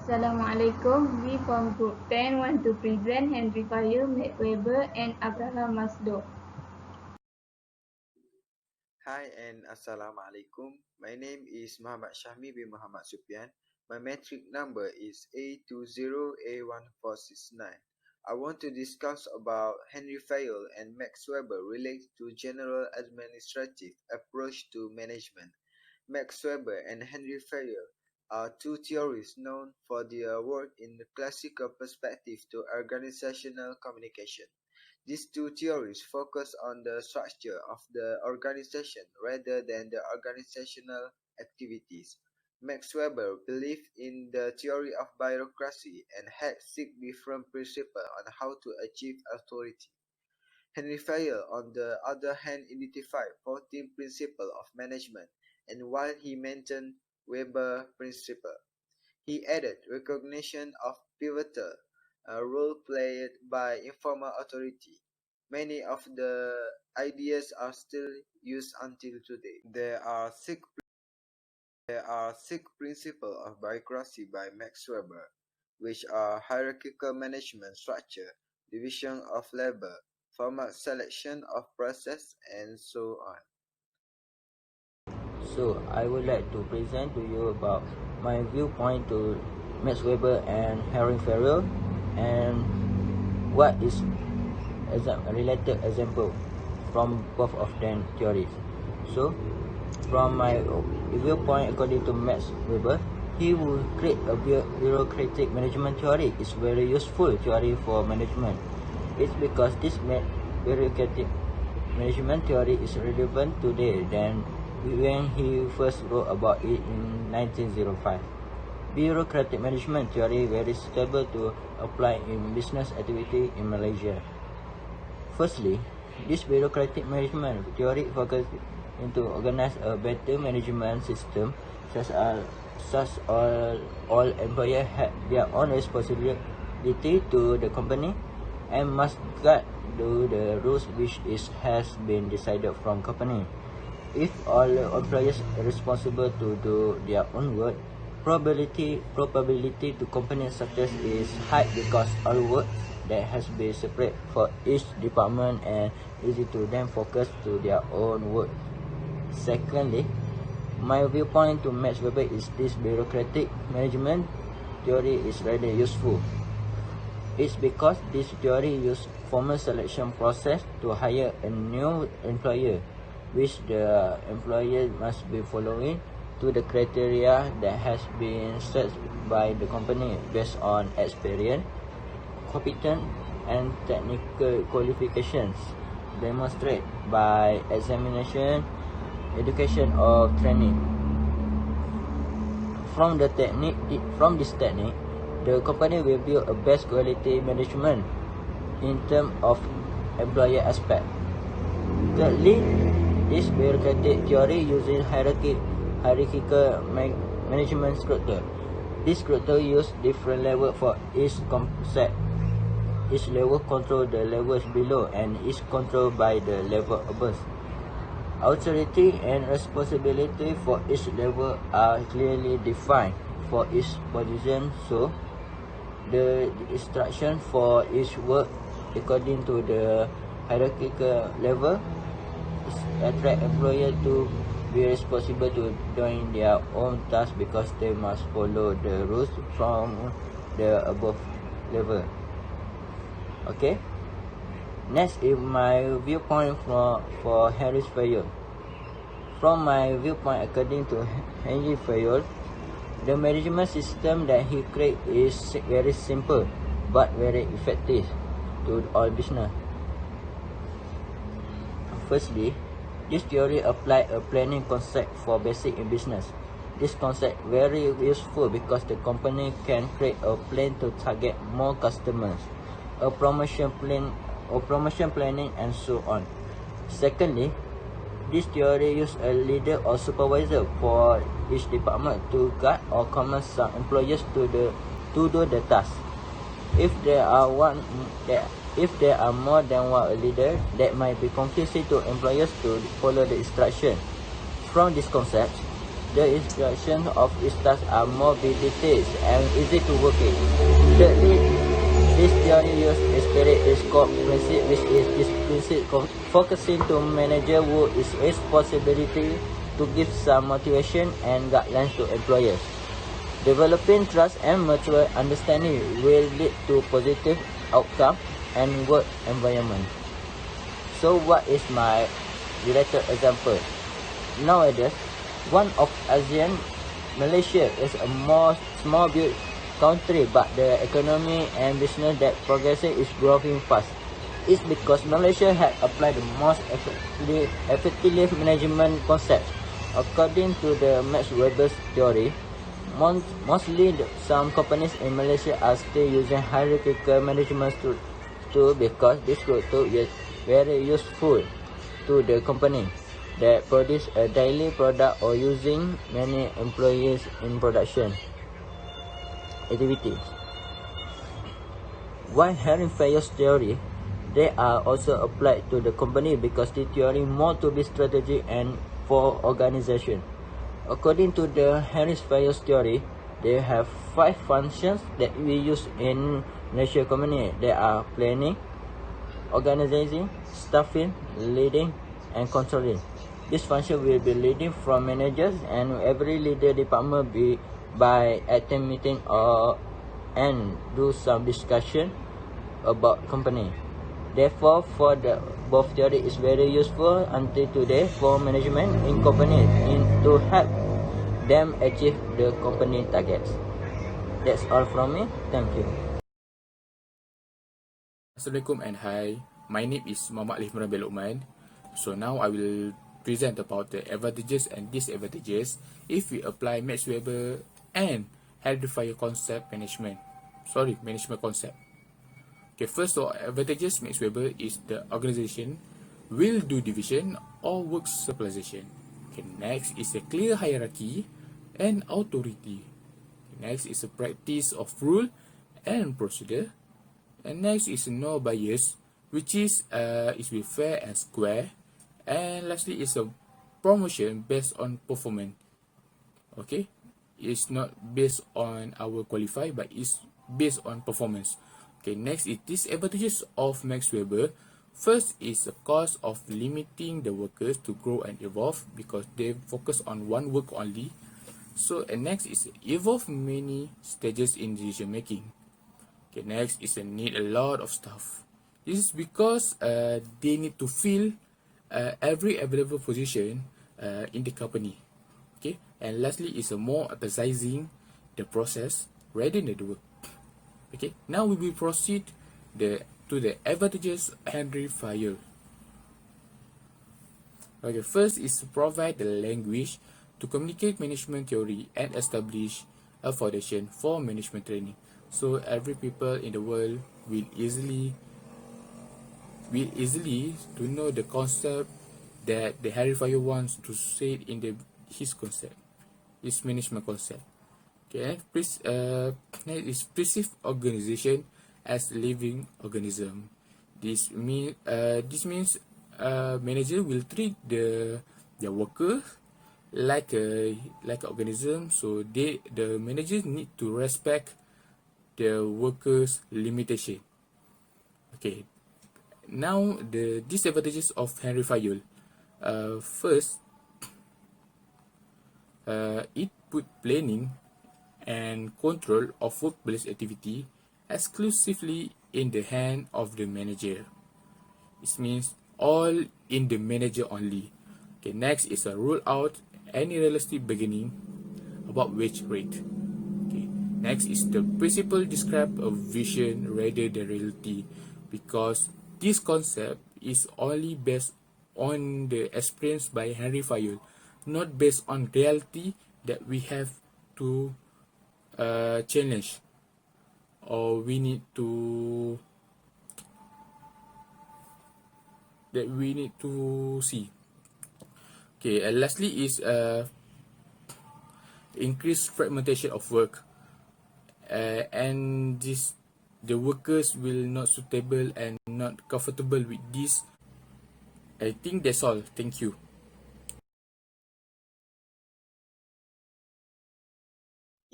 Assalamualaikum. We from Group 10 want to present Henry Fayol, Matt Weber, and Abraham Maslow. Hi and Assalamualaikum. My name is Muhammad Shahmi bin Muhammad Supian. My metric number is A20A1469. I want to discuss about Henry Fayol and Max Weber related to general administrative approach to management. Max Weber and Henry Fayol are two theories known for their work in the classical perspective to organizational communication. These two theories focus on the structure of the organization rather than the organizational activities. Max Weber believed in the theory of bureaucracy and had six different principles on how to achieve authority. Henry Fayol, on the other hand, identified 14 principles of management, and while he maintained Weber's principle, he added recognition of pivotal role played by informal authority. Many of the ideas are still used until today. There are six principles of bureaucracy by Max Weber, which are hierarchical management structure, division of labor, formal selection of process, and so on. So I would like to present to you about my viewpoint to Max Weber and Henry Fayol and what is a related example from both of them theories. So from my viewpoint, according to Max Weber, he will create a bureaucratic management theory. It's very useful theory for management. It's because this bureaucratic management theory is relevant today than when he first wrote about it in 1905. Bureaucratic management theory very suitable to apply in business activity in Malaysia. Firstly, this bureaucratic management theory focuses into organize a better management system such all employers have their own responsibility to the company and must guard to the rules which has been decided from company. If all employees are responsible to do their own work, probability to company success is high because all work that has been separate for each department and easy to them focus to their own work. Secondly, my viewpoint to Max Weber is this bureaucratic management theory is rather useful. It's because this theory uses formal selection process to hire a new employer, which the employer must be following to the criteria that has been set by the company based on experience, competence, and technical qualifications demonstrated by examination, education, or training. From this technique, the company will build a best quality management in terms of employer aspect. Thirdly, this bureaucratic theory uses hierarchical management structure. This structure uses different levels for each concept. Each level controls the levels below and is controlled by the level above. Authority and responsibility for each level are clearly defined for each position, so the instruction for each work according to the hierarchical level attract employers to be responsible to doing their own task because they must follow the rules from the above level. Okay. Next is my viewpoint for Henry Fayol. From my viewpoint, according to Henry Fayol, the management system that he created is very simple but very effective to all business. Firstly, this theory applied a planning concept for basic in business. This concept very useful because the company can create a plan to target more customers, a promotion planning, and so on. Secondly, this theory uses a leader or supervisor for each department to guide or command some employees to do the task. If there are more than one leader, that might be confusing to employers to follow the instruction. From this concept, the instructions of its tasks are more detailed and easy to work with. Thirdly, this theory uses experience the scope principle, which is this principle focusing to manager who is responsibility to give some motivation and guidelines to employers. Developing trust and mutual understanding will lead to positive outcome and work environment. So what is my related example? Nowadays, one of ASEAN, Malaysia is a more small built country, but the economy and business that progressing is growing fast. It's because Malaysia had applied the most effective management concept. According to the Max Weber's theory, mostly some companies in Malaysia are still using hierarchical management structure because this structure is very useful to the company that produce a daily product or using many employees in production activities. While Henry Fayol's theory, they are also applied to the company because the theory more to be strategic and for organization. According to the Henry Fayol's theory, they have 5 functions that we use in Malaysia company. They are planning, organizing, staffing, leading, and controlling. This function will be leading from managers, and every leader department be by attend meeting and do some discussion about company. Therefore, for the both theory is very useful until today for management in company to help them achieve the company targets. That's all from me. Thank you. Assalamualaikum and hi, my name is Muhammad Alif Murabil Luqman. So now I will present about the advantages and disadvantages if we apply Max Weber and Henry Fayol management concept. Okay, first of all, advantages Max Weber is the organization will do division or work specialization. Okay, next is a clear hierarchy and authority. Next is a practice of rule and procedure. And next is no bias, which is be fair and square. And lastly is a promotion based on performance. Okay, it's not based on our qualify, but it's based on performance. Okay, next is disadvantages of Max Weber. First is the cost of limiting the workers to grow and evolve because they focus on one work only. So and next is evolve many stages in decision making. Okay, next is need a lot of staff. This is because they need to fill every available position in the company. Okay, and lastly is more emphasizing the process rather than the work. Okay, now we will proceed to the advantages of Henry Fayol. Okay, first is to provide the language to communicate management theory and establish a foundation for management training. So every people in the world will easily to know the concept that the Henry Fayol wants to say in his concept, his management concept. Okay, next is perceive organization as living organism. This means manager will treat their workers like a organism. So the managers need to respect the workers' limitation. Okay, now the disadvantages of Henry Fayol. First, it put planning and control of workplace activity exclusively in the hand of the manager. It means all in the manager only. Okay, next is a rule out any realistic beginning about wage rate. Okay, next is the principle describe a vision rather than reality because this concept is only based on the experience by Henry Fayol, not based on reality that we have to challenge or we need to see. Okay, and lastly is increased fragmentation of work, and the workers will not suitable and not comfortable with this. I think that's all. Thank you.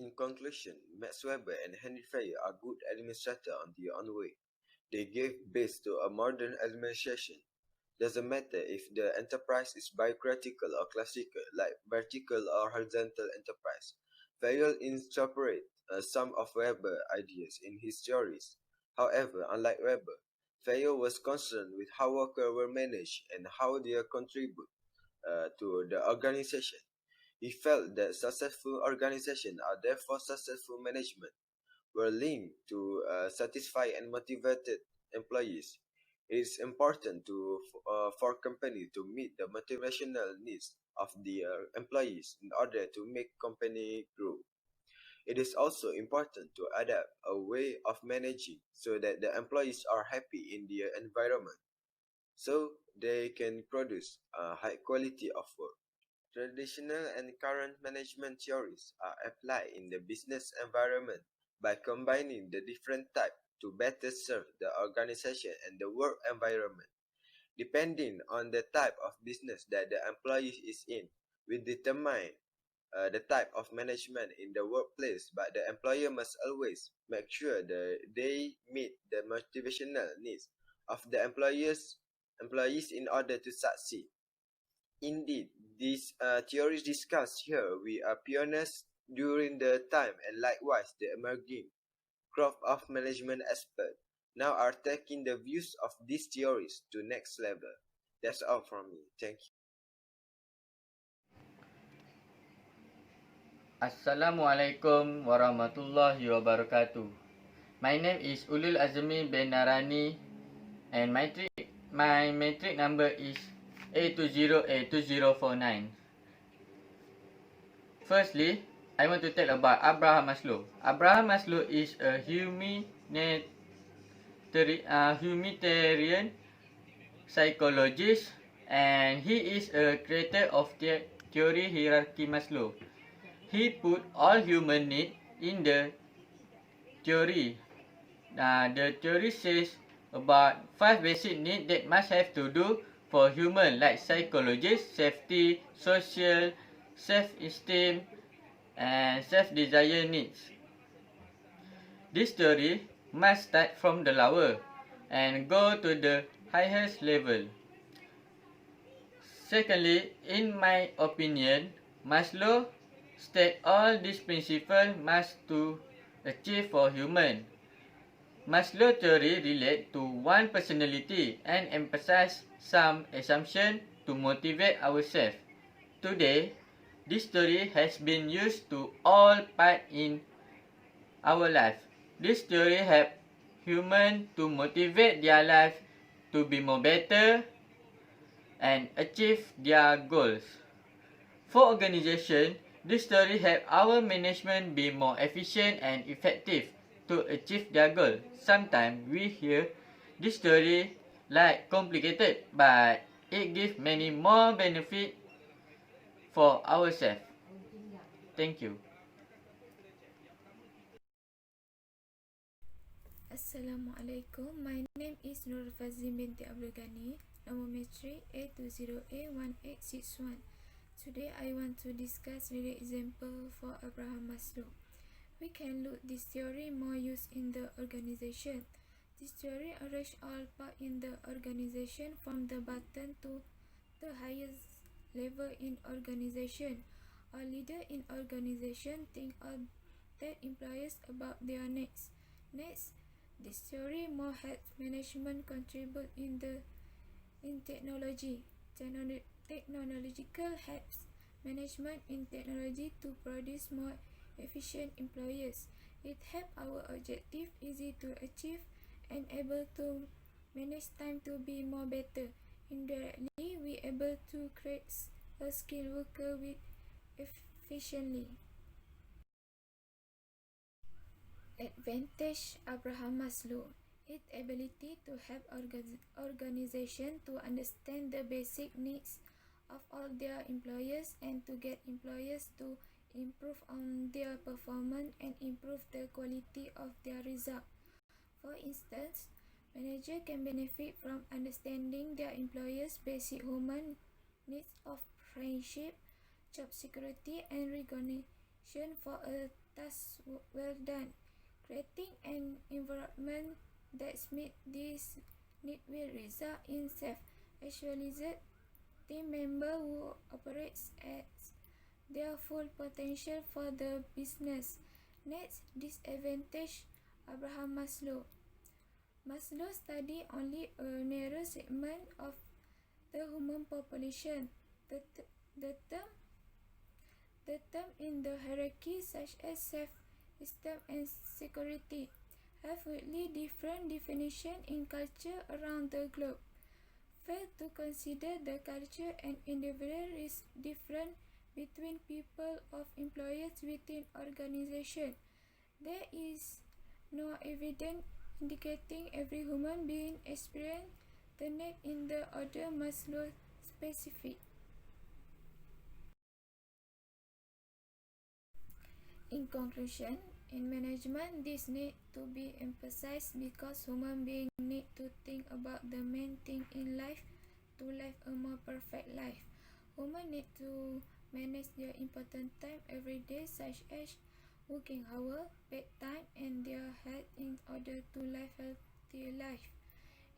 In conclusion, Max Weber and Henry Fayol are good administrators on their own way. They gave base to a modern administration. Doesn't matter if the enterprise is bureaucratical or classical, like vertical or horizontal enterprise. Fayol incorporated some of Weber's ideas in his theories. However, unlike Weber, Fayol was concerned with how workers were managed and how they contribute to the organization. He felt that successful organizations are therefore successful management were linked to satisfy and motivated employees. It is important for company to meet the motivational needs of the employees in order to make company grow. It is also important to adapt a way of managing so that the employees are happy in their environment, so they can produce a high quality of work. Traditional and current management theories are applied in the business environment by combining the different types to better serve the organization and the work environment. Depending on the type of business that the employee is in, we determine the type of management in the workplace, but the employer must always make sure that they meet the motivational needs of the employees in order to succeed. Indeed, these theories discussed here we are pioneers during the time, and likewise the emerging crop of management experts now are taking the views of these theories to next level. That's all from me. Thank you. Assalamualaikum warahmatullahi wabarakatuh. My name is Ulul Azmi bin Narani and my matric number is A20A2049. Firstly, I want to tell about Abraham Maslow. Abraham Maslow is a humanitarian psychologist, and he is a creator of the theory hierarchy Maslow. He put all human needs in the theory. The theory says about 5 basic needs that must have to do for human, like psychologist, safety, social, self-esteem, and self-desire needs. This theory must start from the lower and go to the highest level. Secondly, in my opinion, Maslow state all these principles must to achieve for human. Maslow theory relate to one personality and emphasize some assumption to motivate ourselves. Today, this theory has been used to all part in our life. This theory help human to motivate their life to be more better and achieve their goals. For organization, this theory help our management be more efficient and effective to achieve their goal. Sometimes we hear this theory like complicated, but it gives many more benefit for ourselves. Thank you. Assalamualaikum. My name is Nur Fazim binti Abdul Ghani. Number matric A20A1861. Today I want to discuss real example for Abraham Maslow. We can look this theory more used in the organization. This theory arrange all part in the organization from the bottom to the highest level in organization. A leader in organization think all that employees about their needs. Next, this theory more helps management contribute in technology. Technological helps management in technology to produce more efficient employees. It helps our objective easy to achieve and able to manage time to be more better. Indirectly, we able to create a skilled worker with efficiently. Advantage Abraham Maslow. Its ability to help organization to understand the basic needs of all their employees and to get employees to improve on their performance and improve the quality of their result. For instance, manager can benefit from understanding their employees' basic human needs of friendship, job security, and recognition for a task well done. Creating an environment that meets this need will result in self-actualized team member who operates at their full potential for the business. Next, disadvantage Abraham Maslow. Maslow studied only a narrow segment of the human population. The term in the hierarchy, such as self-esteem and security, have widely different definitions in culture around the globe. Fail to consider the culture and individual risk difference between people of employers within organization. There is no evidence indicating every human being experiences the need in the order Maslow specific. In conclusion, in management, this need to be emphasized because human beings need to think about the main thing in life to live a more perfect life. Humans need to manage their important time every day, such as working hours, bedtime, and their health in order to live a healthy life.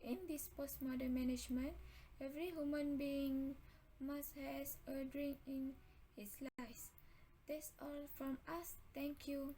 In this postmodern management, every human being must have a dream in his life. That's all from us. Thank you.